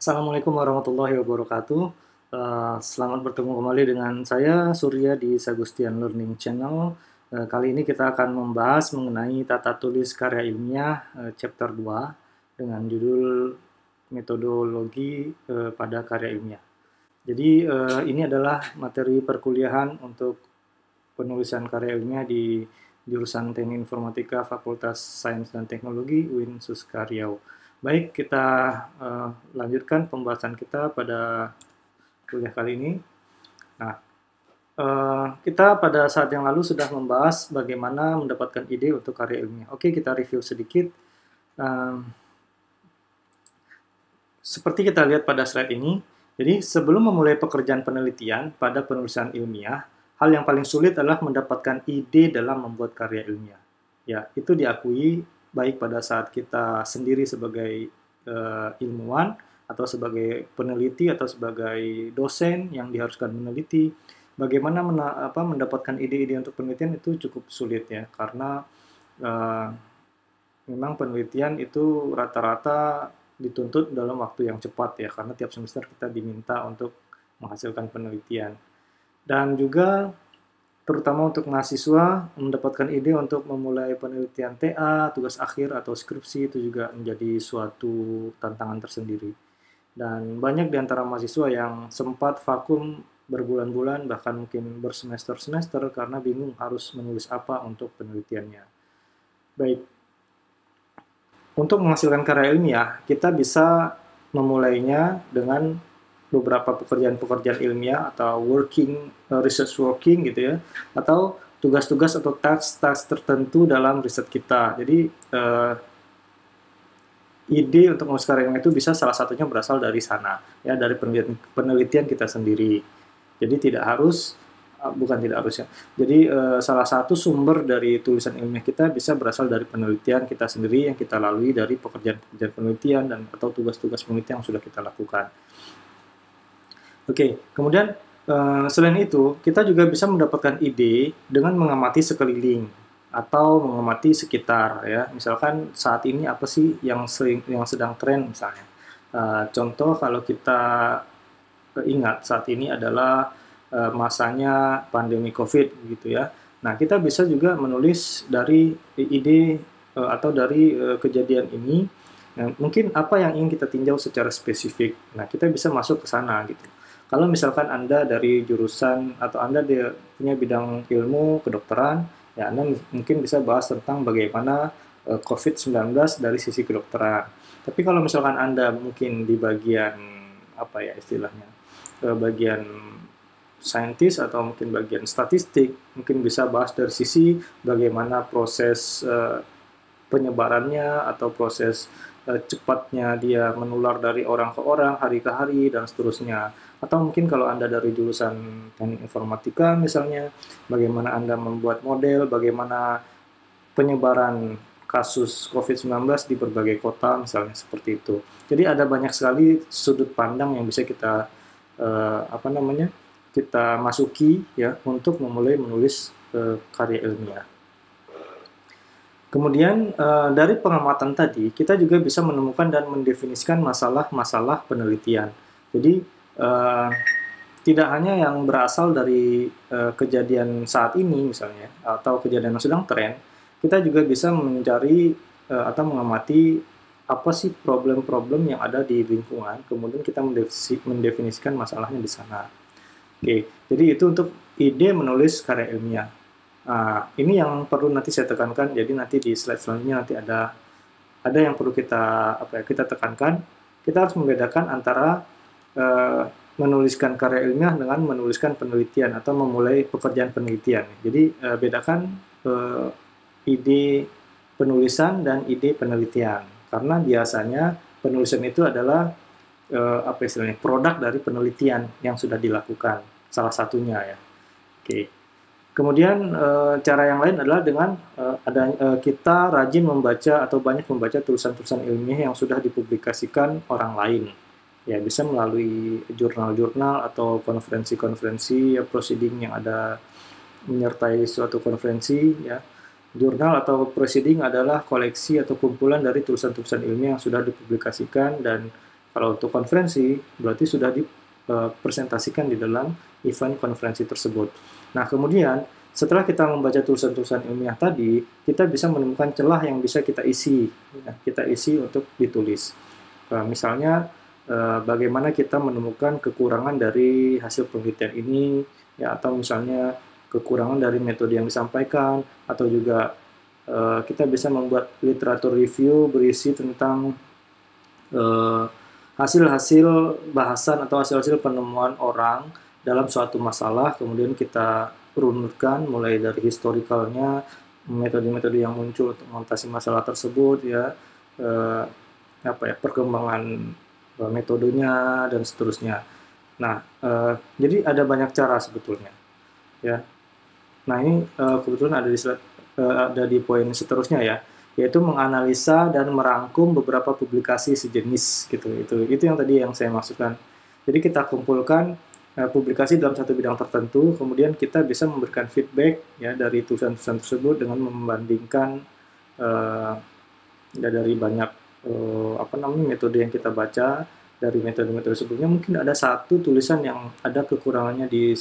Assalamualaikum warahmatullahi wabarakatuh. Selamat bertemu kembali dengan saya Surya di Sagustian Learning Channel. Kali ini kita akan membahas mengenai tata tulis karya ilmiah chapter 2 dengan judul metodologi pada karya ilmiah. Jadi ini adalah materi perkuliahan untuk penulisan karya ilmiah di jurusan Teknik Informatika Fakultas Sains dan Teknologi UIN Suska Riau. Baik, kita lanjutkan pembahasan kita pada kuliah kali ini. Nah, kita pada saat yang lalu sudah membahas bagaimana mendapatkan ide untuk karya ilmiah. Oke, kita review sedikit. Seperti kita lihat pada slide ini, jadi sebelum memulai pekerjaan penelitian pada penulisan ilmiah, hal yang paling sulit adalah mendapatkan ide dalam membuat karya ilmiah. Ya, itu diakui baik pada saat kita sendiri sebagai ilmuwan, atau sebagai peneliti, atau sebagai dosen yang diharuskan meneliti, bagaimana mendapatkan ide-ide untuk penelitian itu cukup sulit ya, karena memang penelitian itu rata-rata dituntut dalam waktu yang cepat ya, karena tiap semester kita diminta untuk menghasilkan penelitian. Dan juga terutama untuk mahasiswa, mendapatkan ide untuk memulai penelitian TA, tugas akhir, atau skripsi itu juga menjadi suatu tantangan tersendiri. Dan banyak di antara mahasiswa yang sempat vakum berbulan-bulan, bahkan mungkin bersemester-semester, karena bingung harus menulis apa untuk penelitiannya. Baik, untuk menghasilkan karya ilmiah, kita bisa memulainya dengan beberapa pekerjaan-pekerjaan ilmiah atau research working gitu ya, atau tugas-tugas atau task-task tertentu dalam riset kita. Jadi ide untuk menulis karya ilmiah itu bisa salah satunya berasal dari sana ya, dari penelitian kita sendiri. Jadi Jadi salah satu sumber dari tulisan ilmiah kita bisa berasal dari penelitian kita sendiri yang kita lalui dari pekerjaan-pekerjaan penelitian dan atau tugas-tugas penelitian yang sudah kita lakukan. Oke, kemudian selain itu, kita juga bisa mendapatkan ide dengan mengamati sekeliling atau mengamati sekitar ya. Misalkan saat ini apa sih yang sedang tren misalnya. Contoh kalau kita ingat saat ini adalah masanya pandemi COVID gitu ya. Nah, kita bisa juga menulis dari ide atau dari kejadian ini. Nah, mungkin apa yang ingin kita tinjau secara spesifik. Nah, kita bisa masuk ke sana gitu. Kalau misalkan Anda dari jurusan atau Anda punya bidang ilmu kedokteran, ya Anda mungkin bisa bahas tentang bagaimana COVID-19 dari sisi kedokteran. Tapi kalau misalkan Anda mungkin di bagian apa ya istilahnya, bagian saintis atau mungkin bagian statistik, mungkin bisa bahas dari sisi bagaimana proses penyebarannya atau proses cepatnya dia menular dari orang ke orang, hari ke hari, dan seterusnya. Atau mungkin kalau Anda dari jurusan teknik informatika misalnya, bagaimana Anda membuat model, bagaimana penyebaran kasus COVID-19 di berbagai kota, misalnya seperti itu. Jadi ada banyak sekali sudut pandang yang bisa kita kita masuki ya untuk memulai menulis karya ilmiah. Kemudian dari pengamatan tadi, kita juga bisa menemukan dan mendefinisikan masalah-masalah penelitian. Jadi tidak hanya yang berasal dari kejadian saat ini misalnya, atau kejadian yang sedang tren, kita juga bisa mencari atau mengamati apa sih problem-problem yang ada di lingkungan, kemudian kita mendefinisikan masalahnya di sana. Oke, jadi itu untuk ide menulis karya ilmiah. Nah, ini yang perlu nanti saya tekankan. Jadi nanti di slide selanjutnya nanti ada yang perlu kita tekankan. Kita harus membedakan antara menuliskan karya ilmiah dengan menuliskan penelitian atau memulai pekerjaan penelitian. Jadi bedakan ide penulisan dan ide penelitian. Karena biasanya penulisan itu adalah produk dari penelitian yang sudah dilakukan, salah satunya ya. Oke. Kemudian cara yang lain adalah dengan kita rajin membaca atau banyak membaca tulisan-tulisan ilmiah yang sudah dipublikasikan orang lain. Ya, bisa melalui jurnal-jurnal atau konferensi-konferensi ya, proceeding yang ada menyertai suatu konferensi ya. Jurnal atau proceeding adalah koleksi atau kumpulan dari tulisan-tulisan ilmiah yang sudah dipublikasikan dan Kalau untuk konferensi, berarti sudah dipresentasikan di dalam event konferensi tersebut. Nah, kemudian setelah kita membaca tulisan-tulisan ilmiah tadi, kita bisa menemukan celah yang bisa kita isi, ya, kita isi untuk ditulis. Misalnya, bagaimana kita menemukan kekurangan dari hasil penelitian ini, ya, atau misalnya kekurangan dari metode yang disampaikan, atau juga kita bisa membuat literatur review berisi tentang hasil-hasil bahasan atau hasil-hasil penemuan orang dalam suatu masalah, kemudian kita runutkan mulai dari historikalnya, metode-metode yang muncul untuk mengatasi masalah tersebut, ya, perkembangan metodenya dan seterusnya. Nah, jadi ada banyak cara sebetulnya, ya. Nah, ini kebetulan ada di poin seterusnya, ya, yaitu menganalisa dan merangkum beberapa publikasi sejenis, gitu. Itu yang tadi yang saya maksudkan. Jadi kita kumpulkan publikasi dalam satu bidang tertentu, kemudian kita bisa memberikan feedback, ya, dari tulisan-tulisan tersebut dengan membandingkan ya, dari banyak metode yang kita baca dari metode-metode sebelumnya. Mungkin ada satu tulisan yang ada kekurangannya di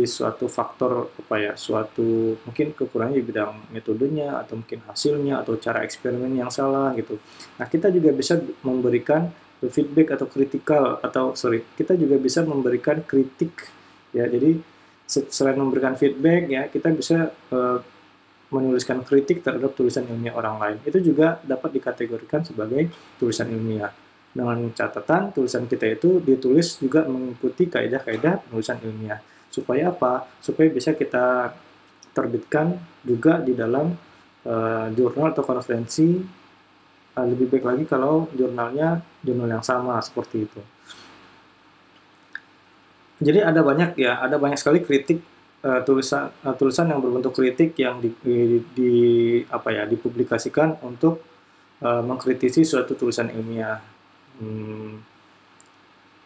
suatu faktor suatu mungkin kekurangannya di bidang metodenya, atau mungkin hasilnya, atau cara eksperimen yang salah, gitu. Nah, kita juga bisa memberikan feedback atau kita juga bisa memberikan kritik, ya. Jadi selain memberikan feedback, ya, kita bisa menuliskan kritik terhadap tulisan ilmiah orang lain. Itu juga dapat dikategorikan sebagai tulisan ilmiah. Dengan catatan tulisan kita itu ditulis juga mengikuti kaidah-kaidah penulisan ilmiah. Supaya apa? Supaya bisa kita terbitkan juga di dalam jurnal atau konferensi. Lebih baik lagi kalau jurnalnya jurnal yang sama, seperti itu. Jadi ada banyak sekali kritik, tulisan yang berbentuk kritik yang dipublikasikan untuk mengkritisi suatu tulisan ilmiah.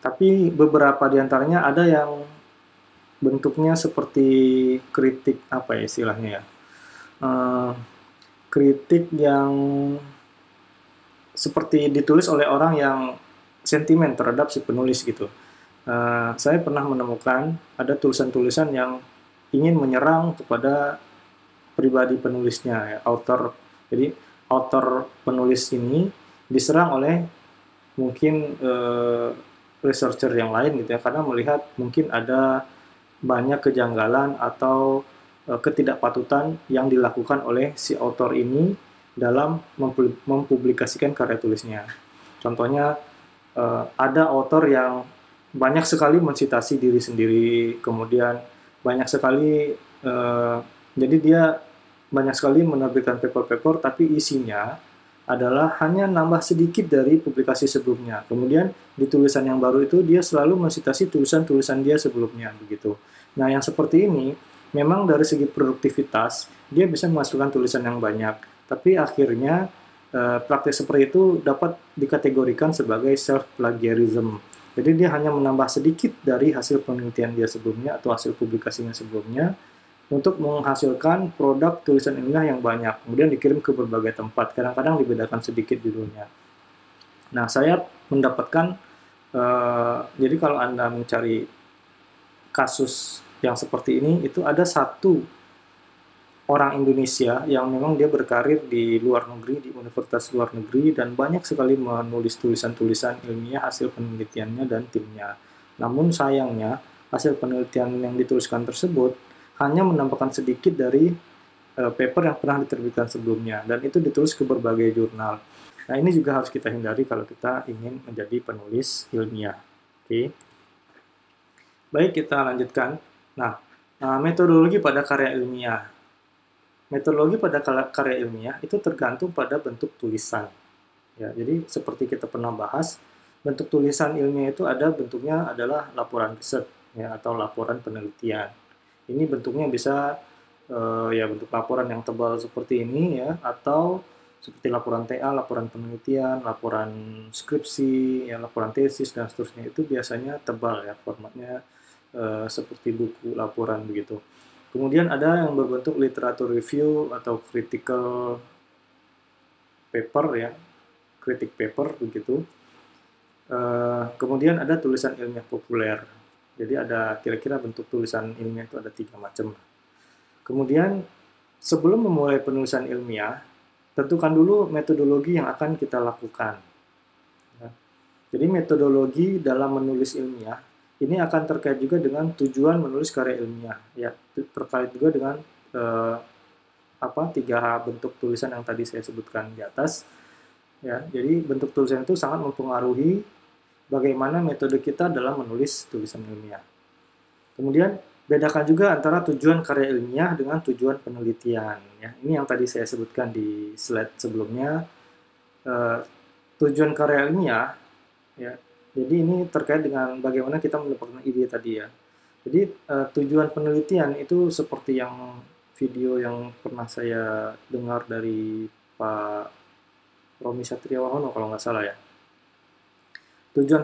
Tapi beberapa di antaranya ada yang bentuknya seperti kritik, istilahnya, ya, kritik yang seperti ditulis oleh orang yang sentimen terhadap si penulis, gitu. Saya pernah menemukan ada tulisan-tulisan yang ingin menyerang kepada pribadi penulisnya, ya, author. Jadi author penulis ini diserang oleh mungkin researcher yang lain, gitu, ya, karena melihat mungkin ada banyak kejanggalan atau ketidakpatutan yang dilakukan oleh si author ini dalam mempublikasikan karya tulisnya. Contohnya, ada author yang banyak sekali mensitasi diri sendiri, kemudian banyak sekali, jadi dia banyak sekali menerbitkan paper-paper, tapi isinya adalah hanya nambah sedikit dari publikasi sebelumnya. Kemudian di tulisan yang baru itu dia selalu mensitasi tulisan-tulisan dia sebelumnya, begitu. Nah, yang seperti ini memang dari segi produktivitas dia bisa menghasilkan tulisan yang banyak, tapi akhirnya praktik seperti itu dapat dikategorikan sebagai self-plagiarism. Jadi dia hanya menambah sedikit dari hasil penelitian dia sebelumnya atau hasil publikasinya sebelumnya untuk menghasilkan produk tulisan ilmiah yang banyak, kemudian dikirim ke berbagai tempat, kadang-kadang dibedakan sedikit judulnya. Nah, saya mendapatkan, jadi kalau Anda mencari kasus yang seperti ini, itu ada satu orang Indonesia yang memang dia berkarir di luar negeri, di universitas luar negeri, dan banyak sekali menulis tulisan-tulisan ilmiah hasil penelitiannya dan timnya. Namun sayangnya, hasil penelitian yang dituliskan tersebut hanya menambahkan sedikit dari paper yang pernah diterbitkan sebelumnya, dan itu ditulis ke berbagai jurnal. Nah, ini juga harus kita hindari kalau kita ingin menjadi penulis ilmiah. Oke. Baik, kita lanjutkan. Nah, metodologi pada karya ilmiah. Metodologi pada karya ilmiah itu tergantung pada bentuk tulisan. Ya, jadi seperti kita pernah bahas, bentuk tulisan ilmiah itu bentuknya adalah laporan riset, ya, atau laporan penelitian. Ini bentuknya bisa bentuk laporan yang tebal seperti ini, ya, atau seperti laporan TA, laporan penelitian, laporan skripsi, ya, laporan tesis dan seterusnya. Itu biasanya tebal, ya, formatnya seperti buku laporan begitu. Kemudian ada yang berbentuk literatur review atau critical paper, ya, critic paper begitu. Kemudian ada tulisan ilmiah populer. Jadi ada kira-kira bentuk tulisan ilmiah itu ada 3 macam. Kemudian sebelum memulai penulisan ilmiah, tentukan dulu metodologi yang akan kita lakukan. Ya. Jadi metodologi dalam menulis ilmiah ini akan terkait juga dengan tujuan menulis karya ilmiah. Ya, terkait juga dengan 3 bentuk tulisan yang tadi saya sebutkan di atas. Ya, jadi bentuk tulisan itu sangat mempengaruhi bagaimana metode kita dalam menulis tulisan ilmiah. Kemudian bedakan juga antara tujuan karya ilmiah dengan tujuan penelitian. Ya, ini yang tadi saya sebutkan di slide sebelumnya. Tujuan karya ilmiah, ya, jadi ini terkait dengan bagaimana kita mendapatkan ide tadi ya. Jadi tujuan penelitian itu seperti yang video yang pernah saya dengar dari Pak Romi Satriawahono kalau nggak salah ya. Tujuan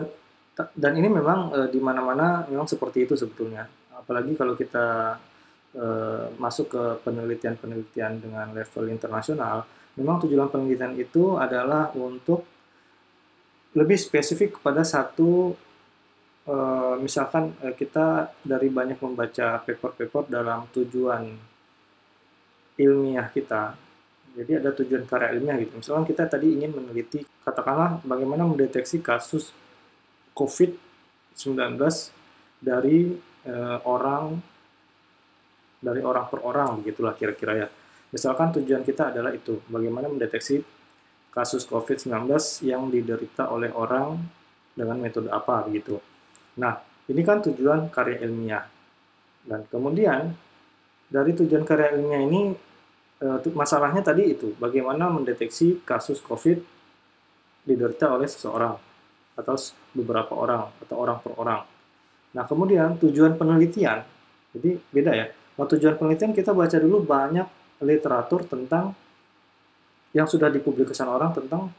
dan ini memang di mana-mana memang seperti itu sebetulnya. Apalagi kalau kita masuk ke penelitian-penelitian dengan level internasional, memang tujuan penelitian itu adalah untuk lebih spesifik kepada satu, misalkan kita dari banyak membaca paper-paper dalam tujuan ilmiah kita. Jadi ada tujuan karya ilmiah gitu. Misalkan kita tadi ingin meneliti, katakanlah bagaimana mendeteksi kasus COVID-19 dari orang per orang, begitulah kira-kira ya. Misalkan tujuan kita adalah itu, bagaimana mendeteksi kasus COVID-19 yang diderita oleh orang dengan metode apa, begitu. Nah, ini kan tujuan karya ilmiah. Dan kemudian, dari tujuan karya ilmiah ini, masalahnya tadi itu, bagaimana mendeteksi kasus COVID diderita oleh seseorang, atau beberapa orang, atau orang per orang. Nah, kemudian tujuan penelitian, jadi beda ya. Kalau tujuan penelitian kita baca dulu banyak literatur tentang yang sudah dipublikasikan orang tentang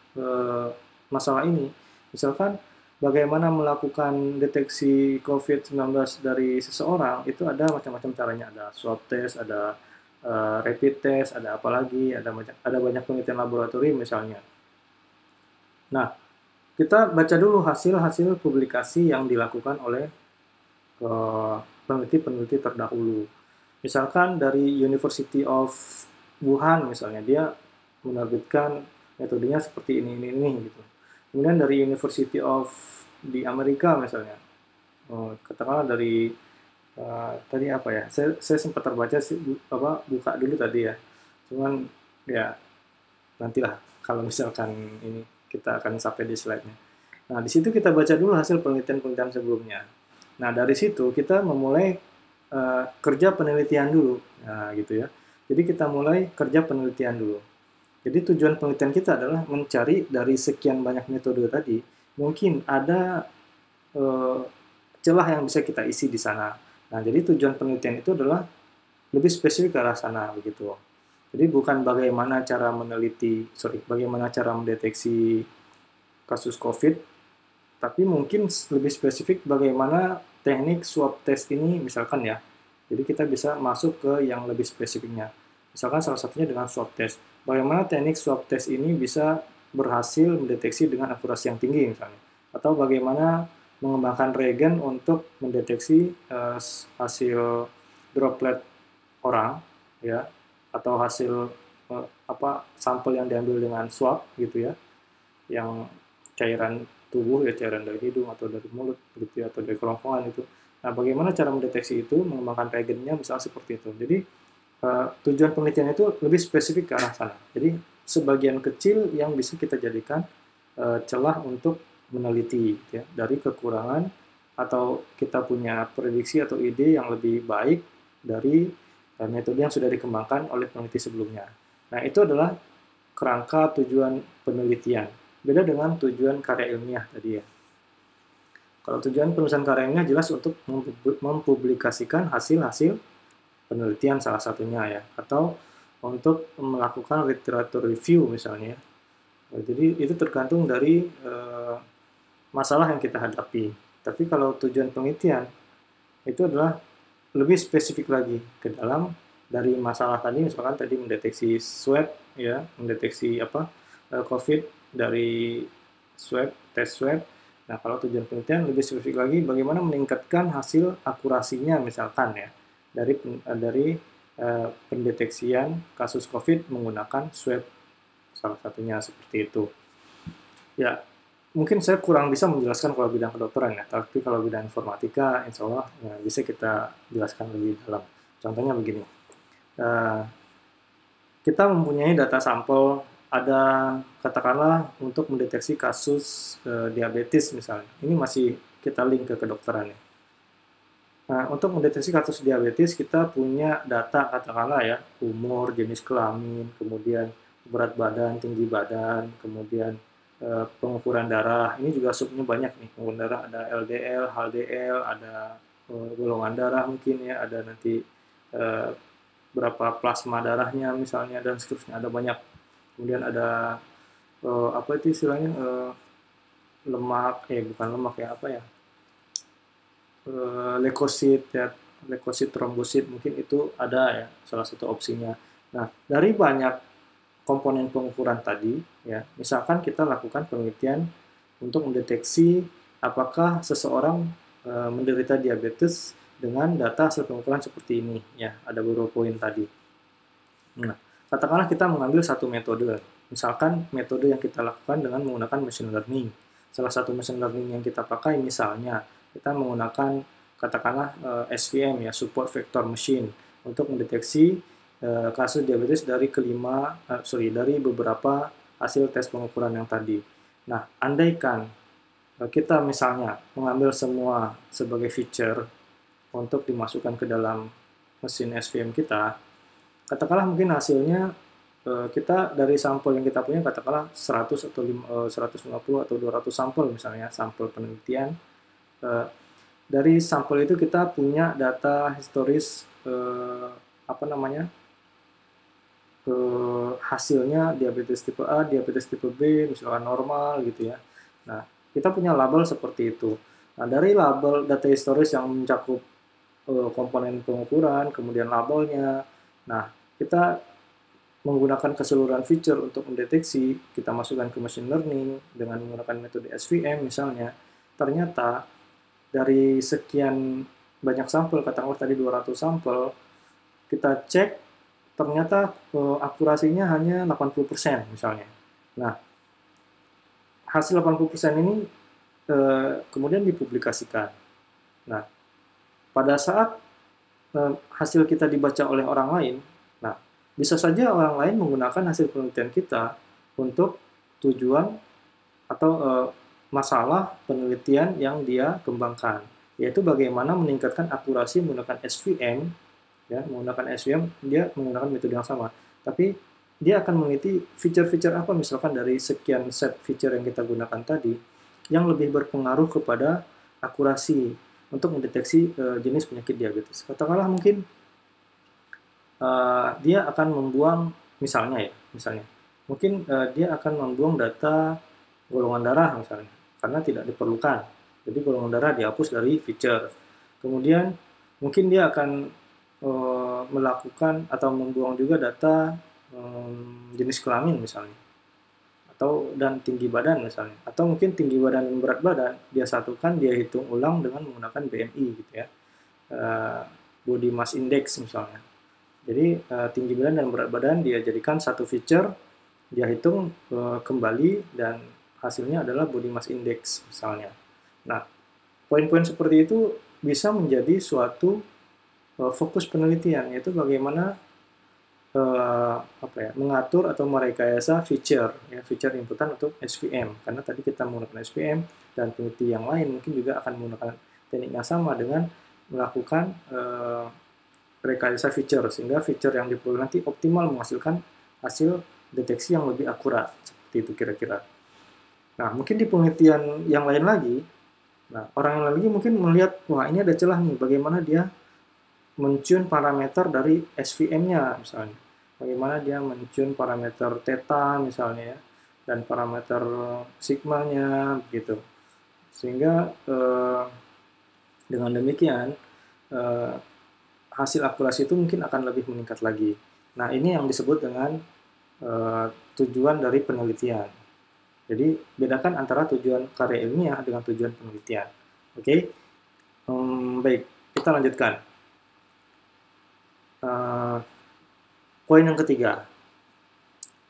masalah ini. Misalkan bagaimana melakukan deteksi COVID-19 dari seseorang, itu ada macam-macam caranya. Ada swab test, ada rapid test, ada apa lagi, ada banyak penelitian laboratorium misalnya. Nah, kita baca dulu hasil-hasil publikasi yang dilakukan oleh peneliti-peneliti terdahulu. Misalkan dari University of Wuhan misalnya, dia menerbitkan metodenya seperti ini gitu. Kemudian dari University of di Amerika misalnya, katakanlah dari tadi apa ya? Saya sempat terbaca buka dulu tadi ya. Cuman ya nantilah kalau misalkan ini kita akan sampai di slide-nya. Nah, di situ kita baca dulu hasil penelitian-penelitian sebelumnya. Nah, dari situ kita memulai kerja penelitian dulu. Nah, gitu ya. Jadi kita mulai kerja penelitian dulu. Jadi tujuan penelitian kita adalah mencari dari sekian banyak metode tadi, mungkin ada celah yang bisa kita isi di sana. Nah, jadi tujuan penelitian itu adalah lebih spesifik ke arah sana, begitu. Jadi bukan bagaimana cara bagaimana cara mendeteksi kasus COVID, tapi mungkin lebih spesifik bagaimana teknik swab test ini, misalkan ya. Jadi kita bisa masuk ke yang lebih spesifiknya. Misalkan salah satunya dengan swab test. Bagaimana teknik swab test ini bisa berhasil mendeteksi dengan akurasi yang tinggi misalnya. Atau bagaimana mengembangkan reagen untuk mendeteksi hasil droplet orang, ya, atau hasil sampel yang diambil dengan swab gitu ya, yang cairan tubuh ya, cairan dari hidung atau dari mulut gitu ya, atau dari kerongkongan itu. Nah, bagaimana cara mendeteksi itu, mengembangkan reagennya misalnya seperti itu. Jadi tujuan penelitian itu lebih spesifik ke arah sana. Jadi sebagian kecil yang bisa kita jadikan celah untuk meneliti ya, dari kekurangan atau kita punya prediksi atau ide yang lebih baik dari metode yang sudah dikembangkan oleh peneliti sebelumnya. Nah, itu adalah kerangka tujuan penelitian. Beda dengan tujuan karya ilmiah tadi ya. Kalau tujuan penulisan karya ilmiah jelas untuk mempublikasikan hasil-hasil penelitian salah satunya ya, atau untuk melakukan literatur review misalnya. Jadi itu tergantung dari masalah yang kita hadapi. Tapi kalau tujuan penelitian itu adalah lebih spesifik lagi ke dalam dari masalah tadi, misalkan tadi mendeteksi swab ya, mendeteksi COVID dari swab, tes swab. Nah, kalau tujuan penelitian lebih spesifik lagi, bagaimana meningkatkan hasil akurasinya misalkan ya dari pendeteksian kasus COVID menggunakan swab, salah satunya seperti itu. Ya, mungkin saya kurang bisa menjelaskan kalau bidang kedokteran ya, tapi kalau bidang informatika, insya Allah ya, bisa kita jelaskan lebih dalam. Contohnya begini, eh, kita mempunyai data sampel, ada katakanlah untuk mendeteksi kasus diabetes misalnya. Ini masih kita link ke kedokteran ya. Nah, untuk mendeteksi kasus diabetes, kita punya data katakanlah ya, umur, jenis kelamin, kemudian berat badan, tinggi badan, kemudian pengukuran darah. Ini juga subnya banyak nih, pengukuran darah ada LDL, HDL, ada golongan darah mungkin ya, ada nanti eh, berapa plasma darahnya misalnya, dan seterusnya, ada banyak. Kemudian ada apa itu istilahnya, lemak, bukan lemak ya, apa ya, leukosit ya, leukosit trombosit mungkin itu ada ya, salah satu opsinya. Nah, dari banyak komponen pengukuran tadi ya, misalkan kita lakukan penelitian untuk mendeteksi apakah seseorang menderita diabetes dengan data hasil pengukuran seperti ini ya, ada beberapa poin tadi. Nah, katakanlah kita mengambil satu metode, misalkan metode yang kita lakukan dengan menggunakan machine learning. Salah satu machine learning yang kita pakai misalnya kita menggunakan katakanlah SVM ya, support vector machine, untuk mendeteksi kasus diabetes dari dari beberapa hasil tes pengukuran yang tadi. Nah, andaikan kita misalnya mengambil semua sebagai feature untuk dimasukkan ke dalam mesin SVM kita, katakanlah mungkin hasilnya kita dari sampel yang kita punya katakanlah 100 atau 150 atau 200 sampel misalnya, sampel penelitian. Dari sampel itu kita punya data historis apa namanya, hasilnya diabetes tipe A, diabetes tipe B, misalkan normal gitu ya. Nah, kita punya label seperti itu. Nah, dari label data historis yang mencakup komponen pengukuran, kemudian labelnya, nah, kita menggunakan keseluruhan feature untuk mendeteksi, kita masukkan ke machine learning dengan menggunakan metode SVM misalnya, ternyata dari sekian banyak sampel, katakanlah tadi 200 sampel, kita cek, ternyata akurasinya hanya 80% misalnya. Nah, hasil 80% ini kemudian dipublikasikan. Nah, pada saat hasil kita dibaca oleh orang lain, nah, bisa saja orang lain menggunakan hasil penelitian kita untuk tujuan atau masalah penelitian yang dia kembangkan, yaitu bagaimana meningkatkan akurasi menggunakan SVM, ya, menggunakan SVM, dia menggunakan metode yang sama, tapi dia akan meneliti feature-feature apa misalkan dari sekian set feature yang kita gunakan tadi, yang lebih berpengaruh kepada akurasi untuk mendeteksi jenis penyakit diabetes. Katakanlah mungkin dia akan membuang misalnya mungkin dia akan membuang data golongan darah misalnya karena tidak diperlukan, jadi golongan darah dihapus dari feature. Kemudian mungkin dia akan melakukan atau membuang juga data jenis kelamin misalnya, dan tinggi badan misalnya, atau mungkin tinggi badan dan berat badan dia satukan, dia hitung ulang dengan menggunakan BMI gitu ya, body mass index misalnya. Jadi tinggi badan dan berat badan dia jadikan satu feature, dia hitung kembali, dan hasilnya adalah body mass index misalnya. Nah, poin-poin seperti itu bisa menjadi suatu fokus penelitian, yaitu bagaimana mengatur atau merekayasa feature inputan untuk SVM, karena tadi kita menggunakan SVM, dan peneliti yang lain mungkin juga akan menggunakan teknik yang sama dengan melakukan rekayasa feature, sehingga feature yang diperoleh nanti optimal menghasilkan hasil deteksi yang lebih akurat, seperti itu kira-kira. Nah, mungkin di penelitian yang lain lagi, orang yang lain lagi mungkin melihat, wah ini ada celah nih, bagaimana dia mencune parameter dari SVM-nya misalnya, bagaimana dia mencune parameter theta misalnya ya, dan parameter sigma-nya begitu, sehingga dengan demikian hasil akurasi itu mungkin akan lebih meningkat lagi. Nah, ini yang disebut dengan tujuan dari penelitian. Jadi bedakan antara tujuan karya ilmiah dengan tujuan penelitian. Oke, baik, kita lanjutkan. Poin yang ketiga.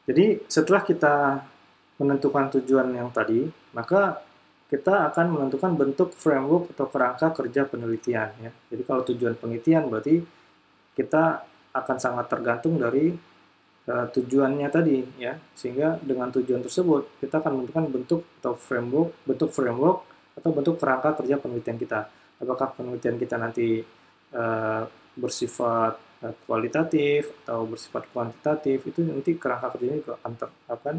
Jadi setelah kita menentukan tujuan yang tadi, maka kita akan menentukan bentuk framework atau kerangka kerja penelitian. Ya. Jadi kalau tujuan penelitian berarti kita akan sangat tergantung dari tujuannya tadi, ya. Sehingga dengan tujuan tersebut kita akan menentukan bentuk atau framework atau bentuk kerangka kerja penelitian kita. Apakah penelitian kita nanti bersifat kualitatif atau bersifat kuantitatif, itu nanti kerangka kerjanya juga akan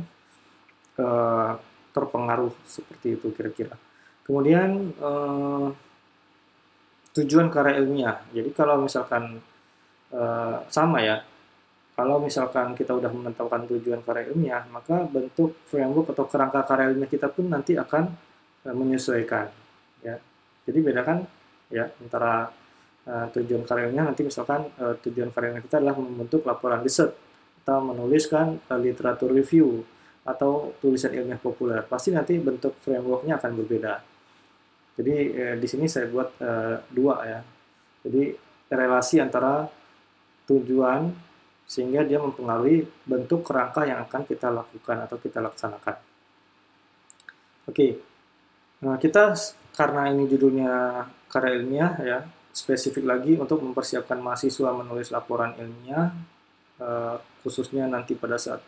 terpengaruh seperti itu kira-kira. Kemudian tujuan karya ilmiah. Jadi kalau misalkan sama ya, kalau misalkan kita udah menentukan tujuan karya ilmiah, maka bentuk framework atau kerangka karya ilmiah kita pun nanti akan menyesuaikan. Ya. Jadi bedakan ya antara tujuan karya ilmiah, nanti misalkan tujuan karya ilmiah kita adalah membentuk laporan riset atau menuliskan literatur review atau tulisan ilmiah populer. Pasti nanti bentuk frameworknya akan berbeda. Jadi di sini saya buat dua ya. Jadi relasi antara tujuan sehingga dia mempengaruhi bentuk kerangka yang akan kita lakukan atau kita laksanakan. Oke, nah kita karena ini judulnya karya ilmiah ya, spesifik lagi untuk mempersiapkan mahasiswa menulis laporan ilmiah, khususnya nanti pada saat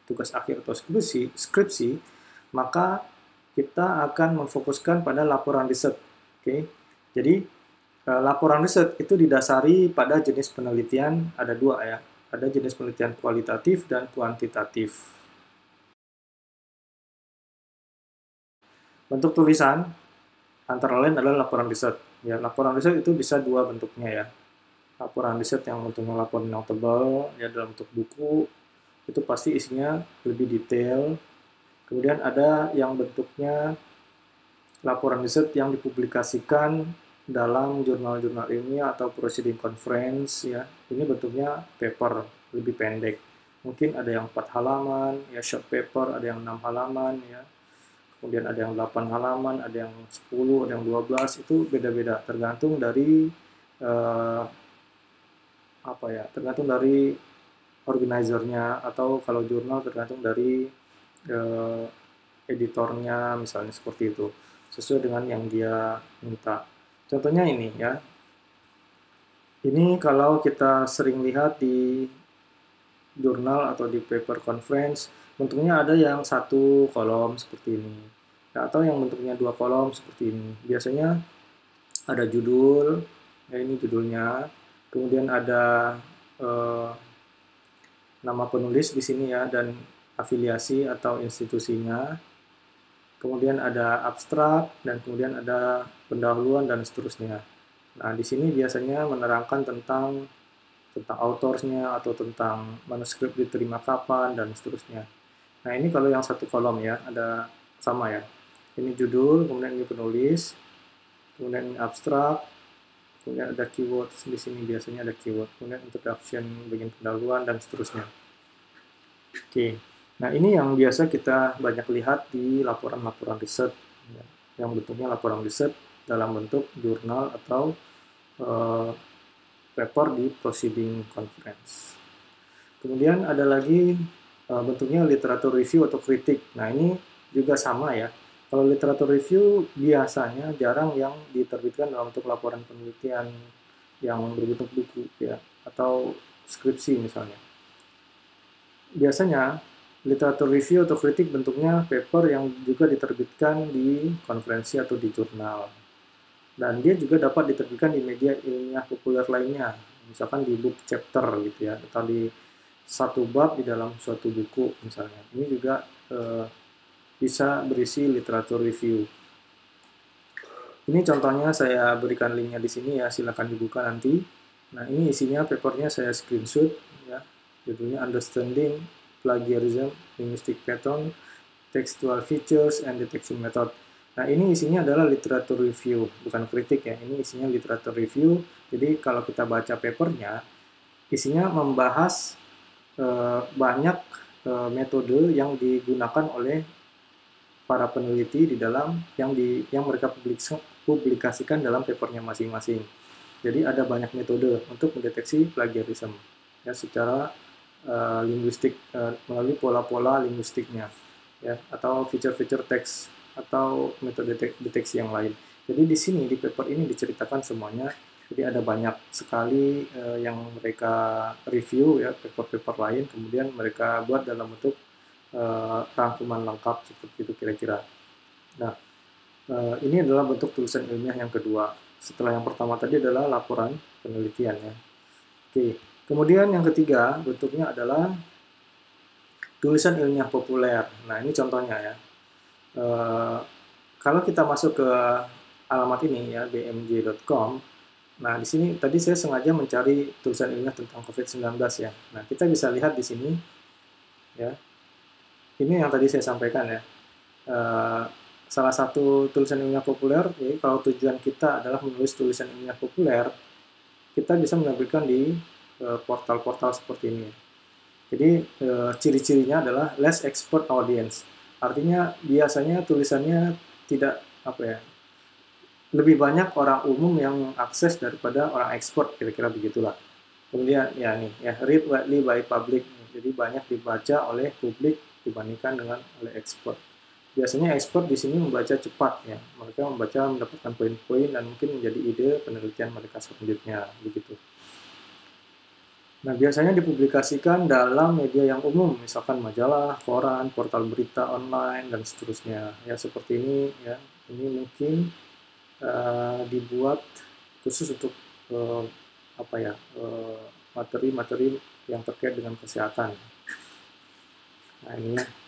tugas akhir atau skripsi, maka kita akan memfokuskan pada laporan riset. Oke, jadi laporan riset itu didasari pada jenis penelitian, ada dua ya. Ada jenis penelitian kualitatif dan kuantitatif. Bentuk tulisan antara lain adalah laporan riset. Ya, laporan riset itu bisa dua bentuknya ya. Laporan riset yang bentuknya laporan yang tebal, ya dalam bentuk buku, itu pasti isinya lebih detail. Kemudian ada yang bentuknya laporan riset yang dipublikasikan dalam jurnal-jurnal ilmiah atau proceeding conference ya. Ini bentuknya paper, lebih pendek. Mungkin ada yang 4 halaman, ya short paper, ada yang 6 halaman ya. Kemudian ada yang 8 halaman, ada yang 10, ada yang 12, itu beda-beda tergantung dari tergantung dari organizernya, atau kalau jurnal tergantung dari editornya misalnya, seperti itu, sesuai dengan yang dia minta. Contohnya ini ya, ini kalau kita sering lihat di jurnal atau di paper conference, bentuknya ada yang 1 kolom seperti ini ya, atau yang bentuknya 2 kolom seperti ini. Biasanya ada judul, ya ini judulnya, kemudian ada nama penulis di sini ya, dan afiliasi atau institusinya. Kemudian ada abstrak, dan kemudian ada pendahuluan dan seterusnya. Nah, di sini biasanya menerangkan tentang autornya atau tentang manuskrip diterima kapan dan seterusnya. Nah, ini kalau yang 1 kolom ya, ada sama ya. Ini judul, kemudian ini penulis, kemudian ini abstrak, kemudian ada keyword di sini, biasanya ada keyword, kemudian introduction, bagian pendahuluan dan seterusnya. Oke. Nah, ini yang biasa kita banyak lihat di laporan-laporan riset, ya, yang bentuknya laporan riset dalam bentuk jurnal atau paper di proceeding conference. Kemudian ada lagi bentuknya literatur review atau kritik. Nah, ini juga sama ya. Kalau literatur review biasanya jarang yang diterbitkan dalam bentuk laporan penelitian yang berbentuk buku ya, atau skripsi misalnya. Biasanya literatur review atau kritik bentuknya paper yang juga diterbitkan di konferensi atau di jurnal. Dan dia juga dapat diterbitkan di media ilmiah populer lainnya, misalkan di book chapter gitu ya, atau di satu bab di dalam suatu buku misalnya. Ini juga bisa berisi literatur review. Ini contohnya saya berikan linknya di sini ya, silakan dibuka nanti. Nah, ini isinya papernya saya screenshot ya, judulnya Understanding Plagiarism, Linguistic Pattern, Textual Features, and Detection Method. Nah, ini isinya adalah literatur review, bukan kritik ya, ini isinya literatur review. Jadi kalau kita baca papernya, isinya membahas banyak metode yang digunakan oleh para peneliti di dalam yang mereka publikasikan dalam papernya masing-masing. Jadi ada banyak metode untuk mendeteksi plagiarisme ya secara linguistik melalui pola-pola linguistiknya ya atau feature-feature teks atau metode deteksi yang lain. Jadi di sini di paper ini diceritakan semuanya. Jadi ada banyak sekali yang mereka review ya paper-paper lain, kemudian mereka buat dalam bentuk rangkuman lengkap seperti itu kira-kira. Nah, ini adalah bentuk tulisan ilmiah yang kedua. Setelah yang pertama tadi adalah laporan penelitian ya. Oke, kemudian yang ketiga bentuknya adalah tulisan ilmiah populer. Nah, ini contohnya ya. Kalau kita masuk ke alamat ini ya bmj.com. Nah, di sini tadi saya sengaja mencari tulisan ilmiah tentang COVID-19 ya. Nah, kita bisa lihat di sini ya. Ini yang tadi saya sampaikan ya. Salah satu tulisan ilmiah populer, jadi kalau tujuan kita adalah menulis tulisan ilmiah populer, kita bisa menampilkan di portal-portal seperti ini. Jadi ciri-cirinya adalah less expert audience. Artinya biasanya tulisannya tidak lebih banyak orang umum yang akses daripada orang expert, kira-kira begitulah. Kemudian ya nih ya read widely by public, jadi banyak dibaca oleh publik dibandingkan dengan oleh expert. Biasanya expert di sini membaca cepat ya, mereka membaca mendapatkan poin-poin dan mungkin menjadi ide penelitian mereka selanjutnya begitu. Nah, biasanya dipublikasikan dalam media yang umum, misalkan majalah, koran, portal berita online dan seterusnya. Ya seperti ini ya, ini mungkin dibuat khusus untuk materi-materi yang terkait dengan kesehatan. Nah,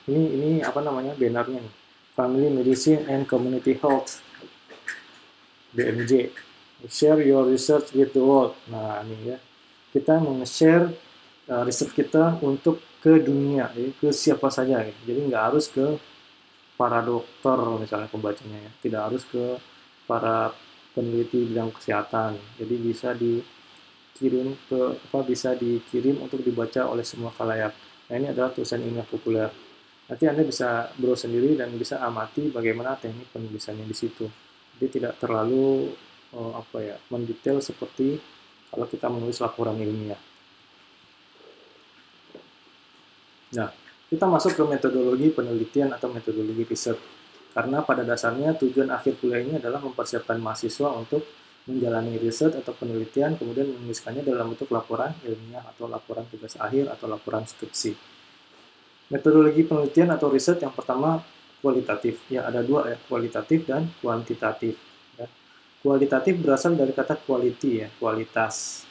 ini apa namanya bannernya nih. Family Medicine and Community Health BMJ. Share your research with the world. Nah, ini ya. Kita meng-share riset kita untuk ke dunia, ya, ke siapa saja. Ya. Jadi nggak harus ke para dokter misalnya pembacanya ya. Tidak harus ke para peneliti bidang kesehatan. Jadi bisa dikirim untuk dibaca oleh semua khalayak. Nah, ini adalah tulisan ilmiah populer. Nanti Anda bisa browse sendiri dan bisa amati bagaimana teknik penulisannya di situ. Jadi tidak terlalu mendetail seperti kalau kita menulis laporan ilmiah. Nah, kita masuk ke metodologi penelitian atau metodologi riset. Karena pada dasarnya tujuan akhir kuliah ini adalah mempersiapkan mahasiswa untuk menjalani riset atau penelitian, kemudian menuliskannya dalam bentuk laporan ilmiah atau laporan tugas akhir atau laporan skripsi. Metodologi penelitian atau riset yang pertama kualitatif. Ya, ada dua ya, kualitatif dan kuantitatif. Ya. Kualitatif berasal dari kata quality ya, kualitas.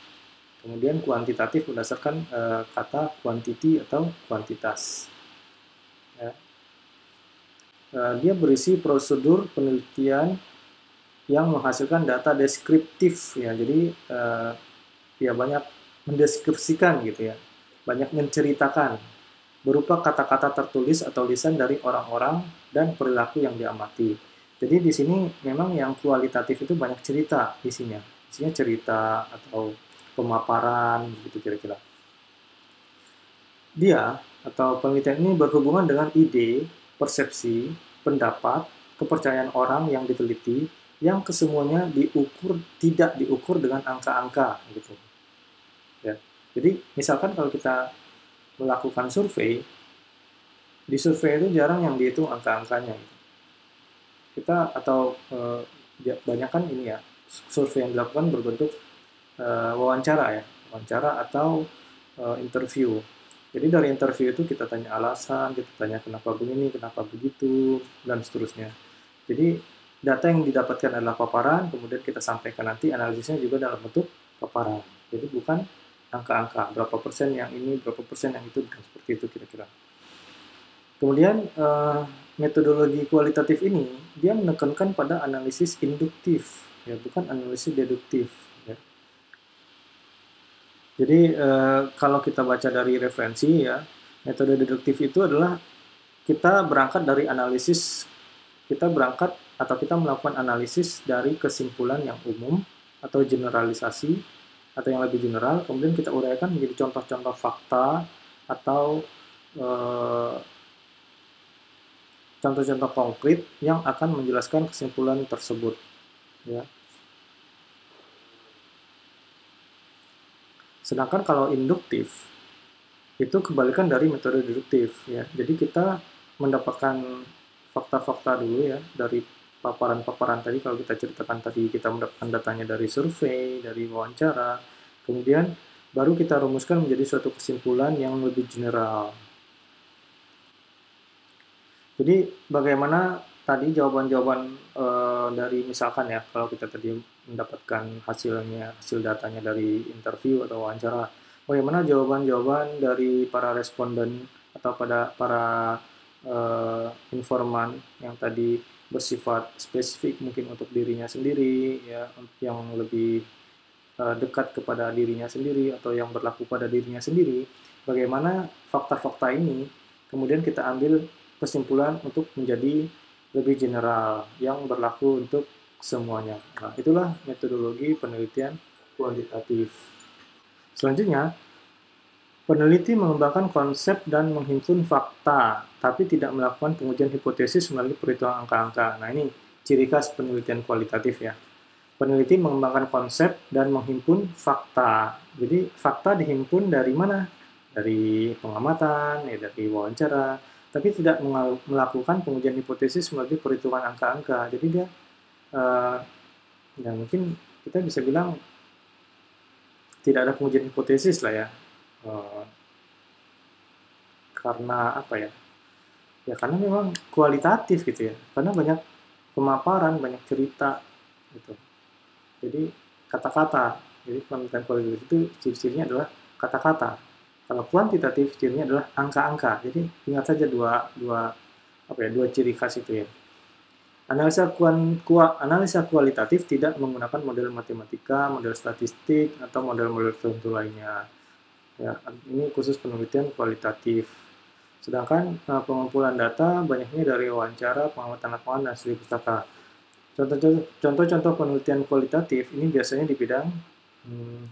Kemudian kuantitatif berdasarkan kata quantity atau kuantitas. Ya. Dia berisi prosedur penelitian yang menghasilkan data deskriptif ya. Jadi ya banyak mendeskripsikan gitu ya. Banyak menceritakan berupa kata-kata tertulis atau lisan dari orang-orang dan perilaku yang diamati. Jadi di sini memang yang kualitatif itu banyak cerita isinya. Isinya cerita atau pemaparan gitu kira-kira. Dia atau penelitian ini berhubungan dengan ide, persepsi, pendapat, kepercayaan orang yang diteliti yang kesemuanya tidak diukur dengan angka-angka gitu. Ya. Jadi misalkan kalau kita melakukan survei, di survei itu jarang yang dihitung angka-angkanya. Kita atau banyak kan ini ya, survei yang dilakukan berbentuk wawancara atau interview. Jadi dari interview itu kita tanya alasan, kita tanya kenapa begini, kenapa begitu, dan seterusnya. Jadi data yang didapatkan adalah paparan, kemudian kita sampaikan nanti analisisnya juga dalam bentuk paparan. Jadi bukan angka-angka, berapa persen yang ini, berapa persen yang itu, bukan seperti itu kira-kira. Kemudian metodologi kualitatif ini, dia menekankan pada analisis induktif, ya bukan analisis deduktif. Ya. Jadi kalau kita baca dari referensi ya, metode deduktif itu adalah kita berangkat dari analisis, kita melakukan analisis dari kesimpulan yang umum atau generalisasi atau yang lebih general, kemudian kita uraikan menjadi contoh-contoh fakta atau contoh-contoh konkret yang akan menjelaskan kesimpulan tersebut. Ya. Sedangkan kalau induktif, itu kebalikan dari metode deduktif. Ya. Jadi kita mendapatkan fakta-fakta dulu ya, dari paparan-paparan tadi. Kalau kita ceritakan tadi, kita mendapatkan datanya dari survei, dari wawancara, kemudian baru kita rumuskan menjadi suatu kesimpulan yang lebih general. Jadi bagaimana tadi jawaban-jawaban dari misalkan ya, kalau kita tadi mendapatkan hasil datanya dari interview atau wawancara, bagaimana jawaban-jawaban dari para responden atau pada para informan yang tadi bersifat spesifik mungkin untuk dirinya sendiri, ya, yang lebih dekat kepada dirinya sendiri atau yang berlaku pada dirinya sendiri, bagaimana fakta-fakta ini kemudian kita ambil kesimpulan untuk menjadi lebih general yang berlaku untuk semuanya. Nah, itulah metodologi penelitian kuantitatif. Selanjutnya, peneliti mengembangkan konsep dan menghimpun fakta, tapi tidak melakukan pengujian hipotesis melalui perhitungan angka-angka. Nah, ini ciri khas penelitian kualitatif ya. Peneliti mengembangkan konsep dan menghimpun fakta. Jadi fakta dihimpun dari mana? Dari pengamatan, ya, dari wawancara, tapi tidak melakukan pengujian hipotesis melalui perhitungan angka-angka. Jadi dia, ya mungkin kita bisa bilang tidak ada pengujian hipotesis lah ya. Karena apa ya? Ya karena memang kualitatif gitu ya. Karena banyak pemaparan, banyak cerita gitu. Jadi kata-kata. Jadi penelitian kualitatif itu ciri-cirinya adalah kata-kata. Kalau kuantitatif cirinya adalah angka-angka. Jadi ingat saja dua ciri khas itu ya. Analisa kualitatif tidak menggunakan model matematika, model statistik, atau model-model tertentu lainnya. Ya, ini khusus penelitian kualitatif. Sedangkan pengumpulan data banyaknya dari wawancara, pengamatan lapangan, dan studi pustaka. Contoh-contoh penelitian kualitatif ini biasanya di bidang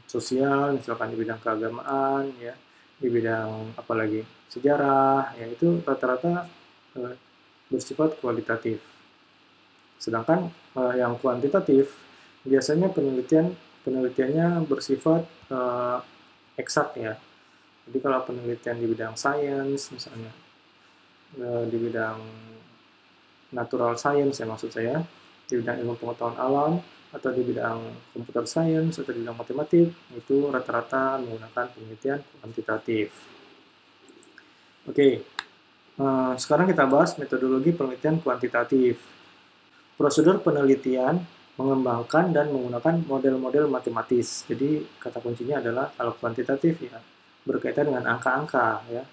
sosial, misalkan di bidang keagamaan, ya, di bidang apalagi sejarah, ya itu rata-rata bersifat kualitatif. Sedangkan yang kuantitatif biasanya penelitiannya bersifat eksak ya. Jadi kalau penelitian di bidang sains misalnya, di bidang natural science ya maksud saya, di bidang ilmu pengetahuan alam, atau di bidang computer science, atau di bidang matematik, itu rata-rata menggunakan penelitian kuantitatif. Oke, sekarang kita bahas metodologi penelitian kuantitatif. Prosedur penelitian mengembangkan dan menggunakan model-model matematis. Jadi kata kuncinya adalah kalau kuantitatif ya berkaitan dengan angka-angka ya.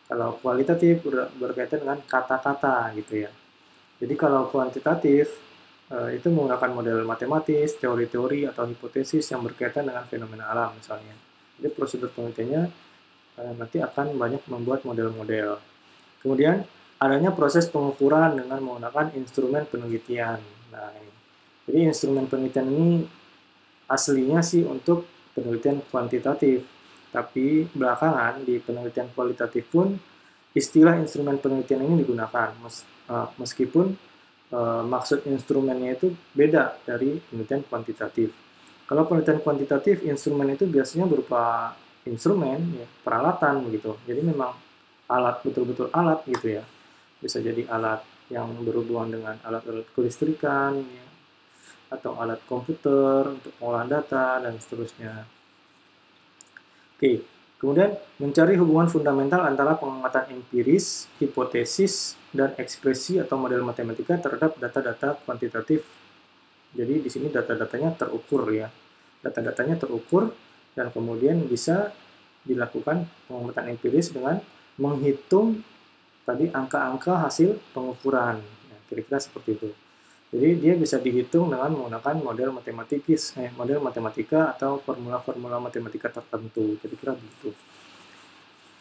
Kalau kualitatif berkaitan dengan kata-kata gitu ya. Jadi kalau kuantitatif itu menggunakan model matematis, teori-teori atau hipotesis yang berkaitan dengan fenomena alam misalnya. Jadi prosedur penelitiannya nanti akan banyak membuat model-model. Kemudian adanya proses pengukuran dengan menggunakan instrumen penelitian. Nah, ini. Jadi instrumen penelitian ini aslinya sih untuk penelitian kuantitatif, tapi belakangan di penelitian kualitatif pun istilah instrumen penelitian ini digunakan, meskipun maksud instrumennya itu beda dari penelitian kuantitatif. Kalau penelitian kuantitatif, instrumen itu biasanya berupa instrumen, ya, peralatan begitu. Jadi memang alat, betul-betul alat gitu ya. Bisa jadi alat yang berhubungan dengan alat-alat kelistrikan, ya, atau alat komputer untuk pengolahan data, dan seterusnya. Oke, kemudian mencari hubungan fundamental antara pengamatan empiris, hipotesis, dan ekspresi atau model matematika terhadap data-data kuantitatif. Jadi di sini data-datanya terukur ya. Data-datanya terukur dan kemudian bisa dilakukan pengamatan empiris dengan menghitung tadi angka-angka hasil pengukuran. Nah, kira-kira seperti itu. Jadi dia bisa dihitung dengan menggunakan model model matematika atau formula-formula matematika tertentu. Kira-kira begitu.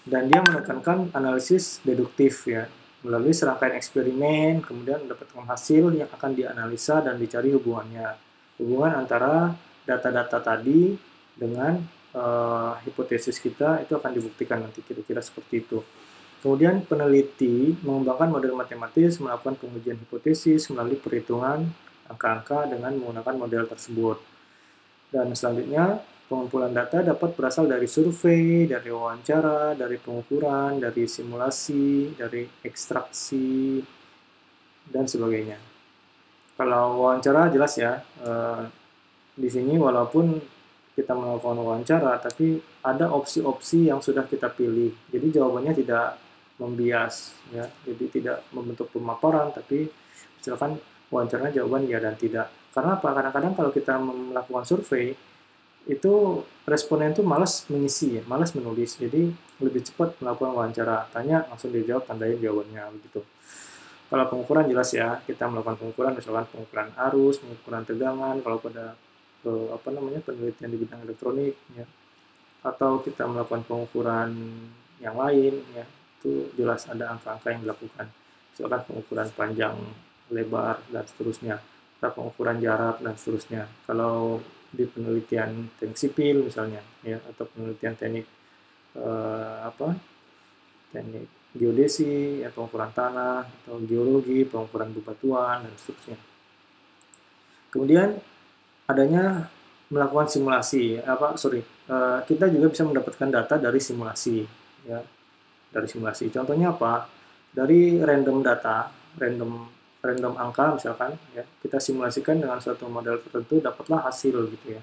Dan dia menekankan analisis deduktif ya, melalui serangkaian eksperimen, kemudian mendapatkan hasil yang akan dianalisa dan dicari hubungannya. Hubungan antara data-data tadi dengan hipotesis kita itu akan dibuktikan nanti, kira-kira seperti itu. Kemudian peneliti mengembangkan model matematis, melakukan pengujian hipotesis melalui perhitungan angka-angka dengan menggunakan model tersebut. Dan selanjutnya, pengumpulan data dapat berasal dari survei, dari wawancara, dari pengukuran, dari simulasi, dari ekstraksi, dan sebagainya. Kalau wawancara jelas ya, di sini walaupun kita melakukan wawancara, tapi ada opsi-opsi yang sudah kita pilih. Jadi jawabannya tidak membias, ya. Jadi tidak membentuk pemaparan, tapi misalkan wawancaranya jawaban ya dan tidak. Karena apa? Kadang-kadang kalau kita melakukan survei, itu responden itu malas mengisi, malas menulis. Jadi lebih cepat melakukan wawancara, tanya langsung dijawab, tandain jawabannya begitu. Kalau pengukuran jelas ya, kita melakukan pengukuran, misalkan pengukuran arus, pengukuran tegangan, kalau pada penelitian di bidang elektronik ya, atau kita melakukan pengukuran yang lain ya, itu jelas ada angka-angka yang dilakukan, misalkan pengukuran panjang, lebar, dan seterusnya, atau pengukuran jarak dan seterusnya. Kalau di penelitian teknik sipil misalnya ya, atau penelitian teknik teknik geodesi, ya, pengukuran tanah, atau geologi, pengukuran bebatuan, dan seterusnya. Kemudian adanya melakukan simulasi, kita juga bisa mendapatkan data dari simulasi, ya, dari simulasi. Contohnya apa? Dari random data, random angka misalkan, ya, kita simulasikan dengan suatu model tertentu, dapatlah hasil gitu ya.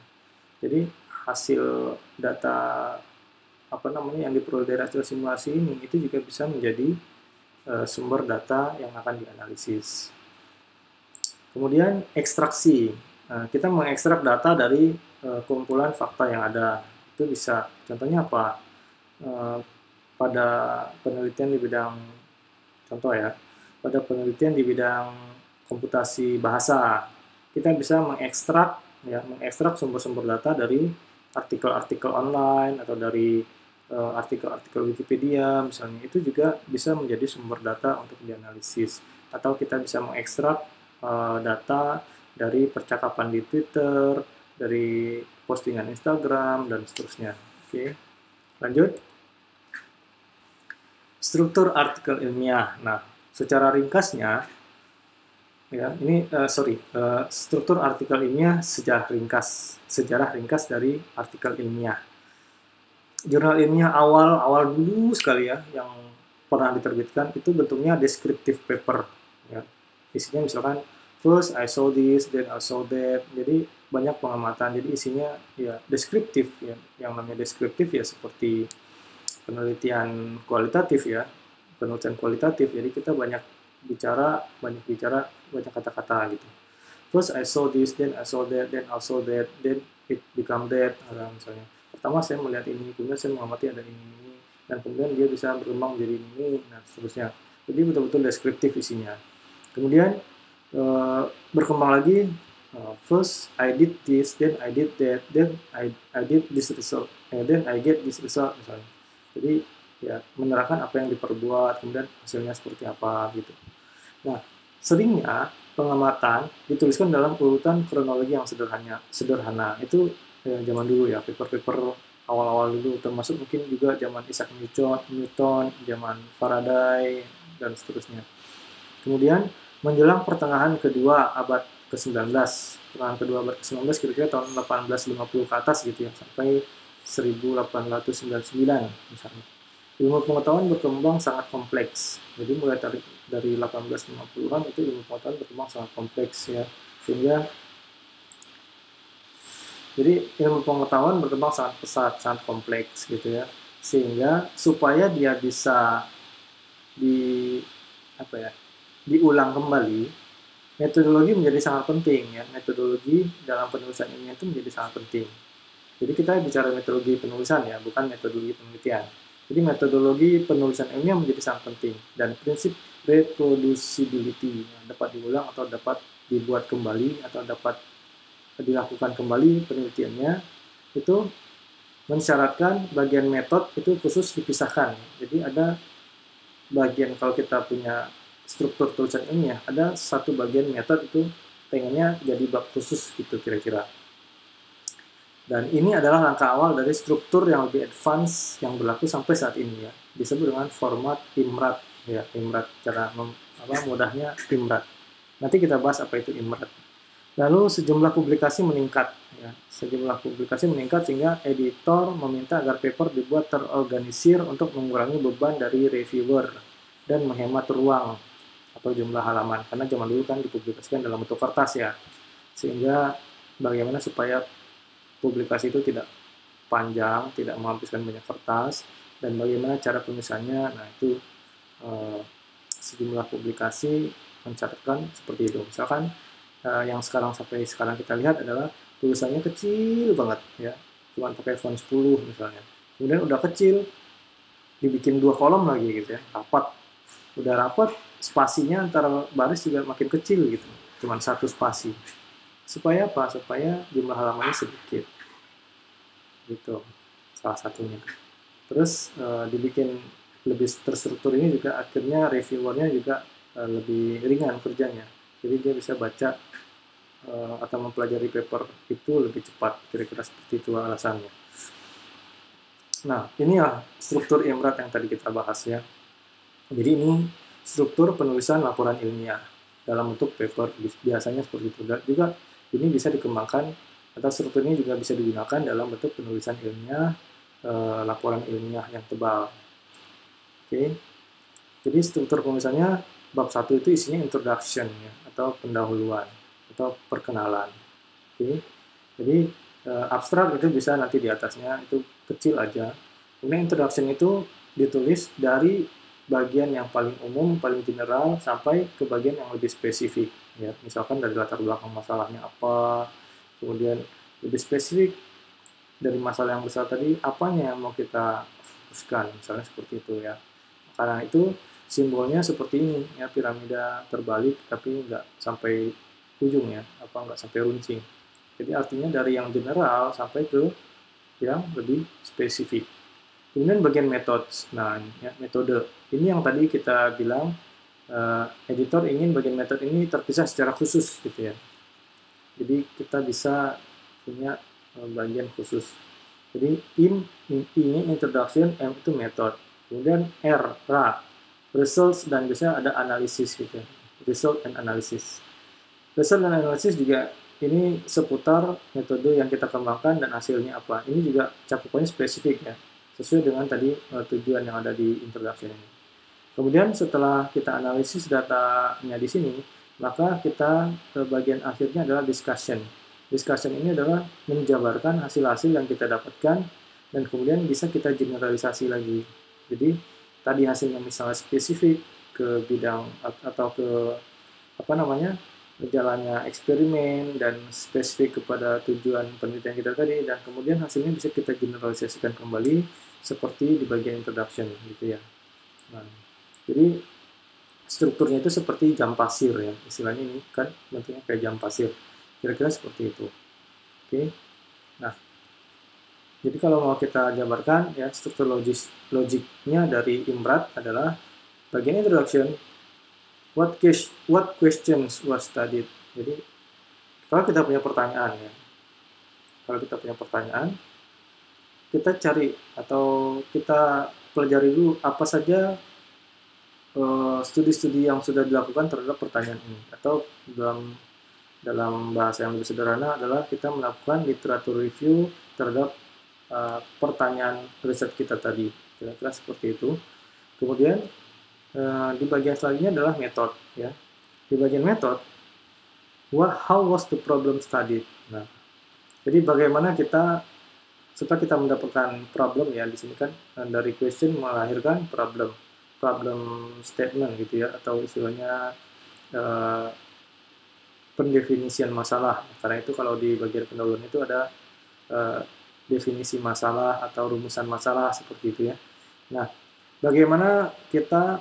Jadi hasil data yang diperoleh dari hasil simulasi ini itu juga bisa menjadi sumber data yang akan dianalisis. Kemudian ekstraksi. Kita mengekstrak data dari kumpulan fakta yang ada. Itu bisa, contohnya apa? Pada penelitian di bidang, contoh ya, pada penelitian di bidang komputasi bahasa, kita bisa mengekstrak sumber-sumber data dari artikel-artikel online atau dari artikel-artikel Wikipedia misalnya, itu juga bisa menjadi sumber data untuk dianalisis. Atau kita bisa mengekstrak data dari percakapan di Twitter, dari postingan Instagram, dan seterusnya. Oke, lanjut. Struktur artikel ilmiah. Nah, secara ringkasnya, ya, struktur artikel ilmiah, sejarah ringkas dari artikel ilmiah. Jurnal ilmiah awal dulu sekali ya, yang pernah diterbitkan, itu bentuknya descriptive paper. Ya. Isinya misalkan, first I saw this, then I saw that. Jadi banyak pengamatan. Jadi isinya ya deskriptif ya. Yang namanya deskriptif ya seperti penelitian kualitatif ya. Penelitian kualitatif. Jadi kita banyak bicara, banyak kata-kata gitu. First I saw this, then I saw that, then I saw that, then it become that, misalnya. Pertama saya melihat ini, kemudian saya mengamati ada ini, dan kemudian dia bisa berkembang menjadi ini, dan seterusnya. Jadi betul-betul deskriptif isinya. Kemudian berkembang lagi, first I did this, then I did that, then I did this result, then I get this result misalnya. Jadi ya menerangkan apa yang diperbuat, kemudian hasilnya seperti apa gitu. Nah, seringnya pengamatan dituliskan dalam urutan kronologi yang sederhana. Itu zaman dulu ya, paper-paper awal-awal dulu, termasuk mungkin juga zaman Isaac Newton, zaman Faraday, dan seterusnya. Kemudian menjelang pertengahan kedua abad ke-19, kira-kira tahun 1850 ke atas gitu ya, sampai 1899 misalnya. Ilmu pengetahuan berkembang sangat kompleks. Jadi mulai dari 1850-an itu ilmu pengetahuan berkembang sangat kompleks ya. Jadi ilmu pengetahuan berkembang sangat pesat, sangat kompleks gitu ya. Sehingga supaya dia bisa diulang kembali, metodologi menjadi sangat penting ya. Metodologi dalam penulisan ilmiah itu menjadi sangat penting. Jadi kita bicara metodologi penulisan ya, bukan metodologi penelitian. Jadi metodologi penulisan ilmiah menjadi sangat penting, dan prinsip reproducibility yang dapat diulang atau dapat dibuat kembali atau dapat dilakukan kembali penelitiannya itu mensyaratkan bagian metode itu khusus dipisahkan. Jadi ada bagian, kalau kita punya struktur tulisan ilmiah, ada satu bagian metode itu pengennya jadi bab khusus gitu kira-kira. Dan ini adalah langkah awal dari struktur yang lebih advance yang berlaku sampai saat ini ya. disebut dengan format IMRAT ya. IMRAT, cara mudahnya IMRAT. Nanti kita bahas apa itu IMRAT. Lalu sejumlah publikasi meningkat ya. Sejumlah publikasi meningkat sehingga editor meminta agar paper dibuat terorganisir untuk mengurangi beban dari reviewer dan menghemat ruang atau jumlah halaman, karena zaman dulu kan dipublikasikan dalam bentuk kertas ya, sehingga bagaimana supaya publikasi itu tidak panjang, tidak menghabiskan banyak kertas, dan bagaimana cara penulisannya. Nah itu sejumlah publikasi mencatatkan seperti itu. Misalkan yang sampai sekarang kita lihat adalah tulisannya kecil banget ya, cuma pakai font 10 misalnya, kemudian udah kecil dibikin 2 kolom lagi gitu ya, rapat, udah rapat, spasinya antara baris juga makin kecil gitu, cuma 1 spasi. Supaya apa? Supaya jumlah halamannya sedikit gitu, salah satunya. Terus dibikin lebih terstruktur ini juga akhirnya reviewernya juga lebih ringan kerjanya, jadi dia bisa baca atau mempelajari paper itu lebih cepat, kira-kira seperti itu alasannya. Nah, ini ya struktur IMRAT yang tadi kita bahas ya. Jadi ini struktur penulisan laporan ilmiah dalam bentuk paper, biasanya seperti itu. Dan juga ini bisa dikembangkan, atau struktur ini juga bisa digunakan dalam bentuk penulisan ilmiah, laporan ilmiah yang tebal. Oke. Jadi struktur penulisannya bab 1 itu isinya introduction ya, atau pendahuluan atau perkenalan. Oke. Jadi abstrak itu bisa nanti di atasnya, itu kecil aja. Kemudian introduction itu ditulis dari bagian yang paling umum, paling general, sampai ke bagian yang lebih spesifik ya. Misalkan dari latar belakang masalahnya apa, kemudian lebih spesifik dari masalah yang besar tadi, apanya yang mau kita fokuskan, misalnya seperti itu ya. Karena itu simbolnya seperti ini ya, piramida terbalik tapi nggak sampai ujung ya, nggak sampai runcing. Jadi artinya dari yang general sampai ke yang lebih spesifik. Kemudian bagian metode. Nah, ya, metode. Ini yang tadi kita bilang, editor ingin bagian metode ini terpisah secara khusus gitu ya. Jadi kita bisa punya bagian khusus. Jadi ini introduction, M itu method. Kemudian R, results, dan biasanya ada analisis gitu ya. Result and analysis. Result dan analisis juga ini seputar metode yang kita kembangkan dan hasilnya apa. Ini juga cakupannya spesifik ya, sesuai dengan tadi tujuan yang ada di introduction ini. Kemudian setelah kita analisis datanya di sini, maka kita ke bagian akhirnya adalah discussion. Discussion ini adalah menjabarkan hasil-hasil yang kita dapatkan dan kemudian bisa kita generalisasi lagi. Jadi tadi hasilnya misalnya spesifik ke bidang atau ke jalannya eksperimen dan spesifik kepada tujuan penelitian kita tadi, dan kemudian hasilnya bisa kita generalisasikan kembali seperti di bagian introduction gitu ya. Nah, jadi strukturnya itu seperti jam pasir ya, istilahnya ini kan bentuknya kayak jam pasir, kira-kira seperti itu. Oke. Nah, jadi kalau mau kita jabarkan ya, struktur logiknya dari IMRAT adalah bagian introduction, what questions was studied. Jadi kalau kita punya pertanyaan ya, kita cari atau kita pelajari dulu apa saja studi-studi yang sudah dilakukan terhadap pertanyaan ini, atau dalam bahasa yang lebih sederhana adalah kita melakukan literatur review terhadap pertanyaan riset kita tadi, kira-kira seperti itu. Kemudian di bagian selanjutnya adalah metode ya. Di bagian metode, how was the problem studied. Nah, jadi bagaimana setelah kita mendapatkan problem ya, di sini kan dari question melahirkan problem statement gitu ya, atau istilahnya pendefinisian masalah. Karena itu kalau di bagian pendahuluan itu ada definisi masalah atau rumusan masalah seperti itu ya. Nah, bagaimana kita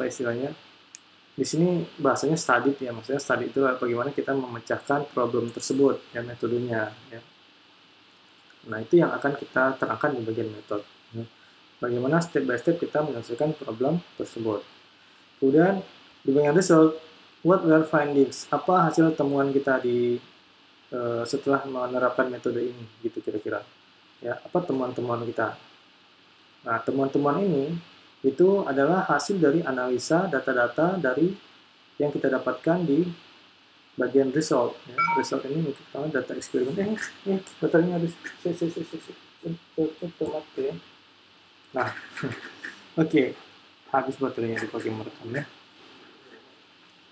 istilahnya di sini bahasanya studied ya, maksudnya study itu bagaimana kita memecahkan problem tersebut ya, metodenya ya. Nah, itu yang akan kita terangkan di bagian metode ya. Bagaimana step by step kita menyelesaikan problem tersebut. Kemudian di bagian result, what were findings, apa hasil temuan kita di setelah menerapkan metode ini gitu kira-kira ya, apa temuan-temuan kita. Nah, temuan-temuan ini itu adalah hasil dari analisa data-data dari yang kita dapatkan di bagian result. Ya. Result ini mungkin data eksperimen. Baterainya habis. Ya. Nah, oke, habis baterainya dipakai merekam ya.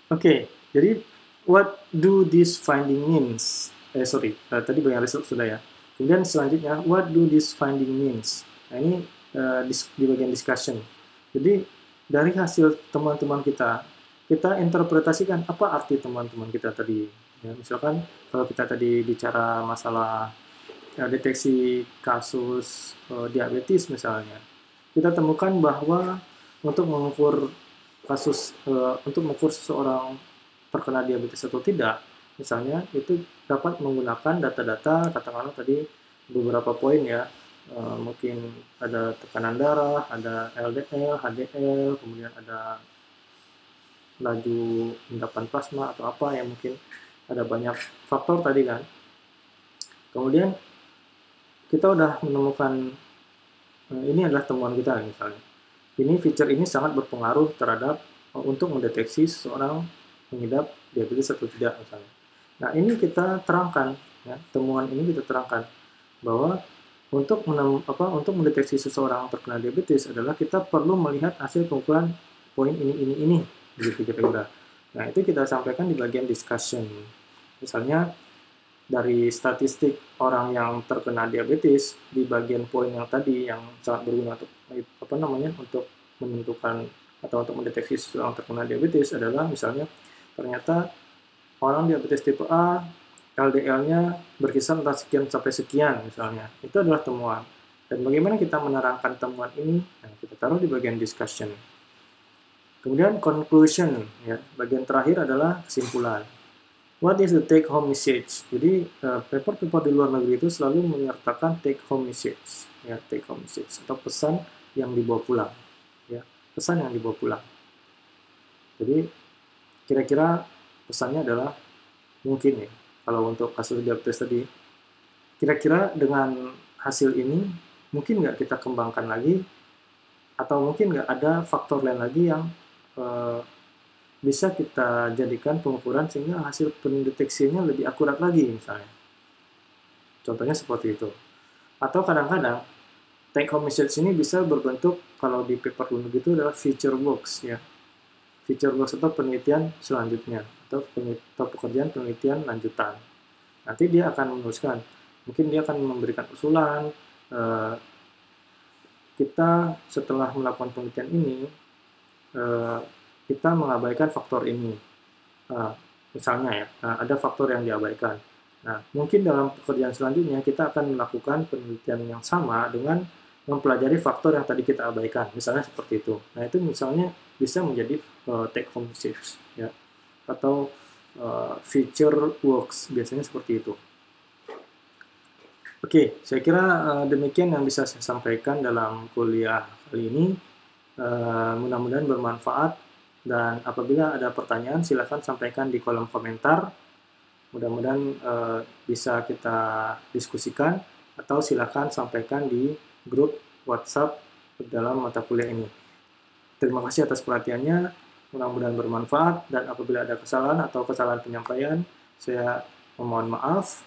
Oke, jadi what do this finding means? Tadi bagian result sudah ya. Kemudian selanjutnya, what do this finding means? Nah, ini di bagian discussion. Jadi, dari hasil teman-teman kita interpretasikan apa arti teman-teman kita tadi. Ya, misalkan, kalau kita tadi bicara masalah deteksi kasus diabetes misalnya, kita temukan bahwa untuk mengukur untuk mengukur seseorang terkena diabetes atau tidak, misalnya itu dapat menggunakan data-data, katakanlah tadi beberapa poin ya, mungkin ada tekanan darah, ada LDL, HDL, kemudian ada laju endapan plasma atau apa yang mungkin ada banyak faktor tadi kan. Kemudian kita udah menemukan ini adalah temuan kita misalnya. Ini feature ini sangat berpengaruh terhadap untuk mendeteksi seseorang mengidap diabetes atau tidak misalnya. Nah, ini kita terangkan ya, temuan ini kita terangkan bahwa untuk mendeteksi seseorang terkena diabetes adalah kita perlu melihat hasil pengukuran poin ini begitu kira-kira. Nah, itu kita sampaikan di bagian discussion. Misalnya dari statistik orang yang terkena diabetes di bagian poin yang tadi yang sangat berguna untuk menentukan atau untuk mendeteksi seseorang terkena diabetes adalah misalnya ternyata orang diabetes tipe A LDL-nya berkisar antara sekian sampai sekian misalnya. Itu adalah temuan. Dan bagaimana kita menerangkan temuan ini? Nah, kita taruh di bagian discussion. Kemudian conclusion, ya. Bagian terakhir adalah kesimpulan. What is the take home message? Jadi paper-paper di luar negeri itu selalu menyertakan take home message, ya, take home message atau pesan yang dibawa pulang, ya, pesan yang dibawa pulang. Jadi kira-kira pesannya adalah mungkin ya, kalau untuk kasus diabetes tadi, kira-kira dengan hasil ini mungkin nggak kita kembangkan lagi, atau mungkin nggak ada faktor lain lagi yang bisa kita jadikan pengukuran sehingga hasil pendeteksinya lebih akurat lagi misalnya. Contohnya seperti itu. Atau kadang-kadang take home message ini bisa berbentuk kalau di paper lunak itu adalah feature works ya. Feature works atau penelitian selanjutnya atau pekerjaan penelitian lanjutan. Nanti dia akan menuliskan, mungkin dia akan memberikan usulan, kita setelah melakukan penelitian ini kita mengabaikan faktor ini. Misalnya ya, ada faktor yang diabaikan. Nah, mungkin dalam pekerjaan selanjutnya kita akan melakukan penelitian yang sama dengan mempelajari faktor yang tadi kita abaikan. Misalnya seperti itu. Nah, itu misalnya bisa menjadi take home message ya. Atau feature works, biasanya seperti itu. Oke, saya kira demikian yang bisa saya sampaikan dalam kuliah kali ini. Mudah-mudahan bermanfaat, dan apabila ada pertanyaan silahkan sampaikan di kolom komentar. Mudah-mudahan bisa kita diskusikan, atau silahkan sampaikan di grup WhatsApp dalam mata kuliah ini. Terima kasih atas perhatiannya, mudah-mudahan bermanfaat, dan apabila ada kesalahan atau kesalahan penyampaian saya memohon maaf.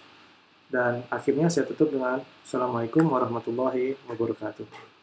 Dan akhirnya saya tutup dengan Assalamualaikum warahmatullahi wabarakatuh.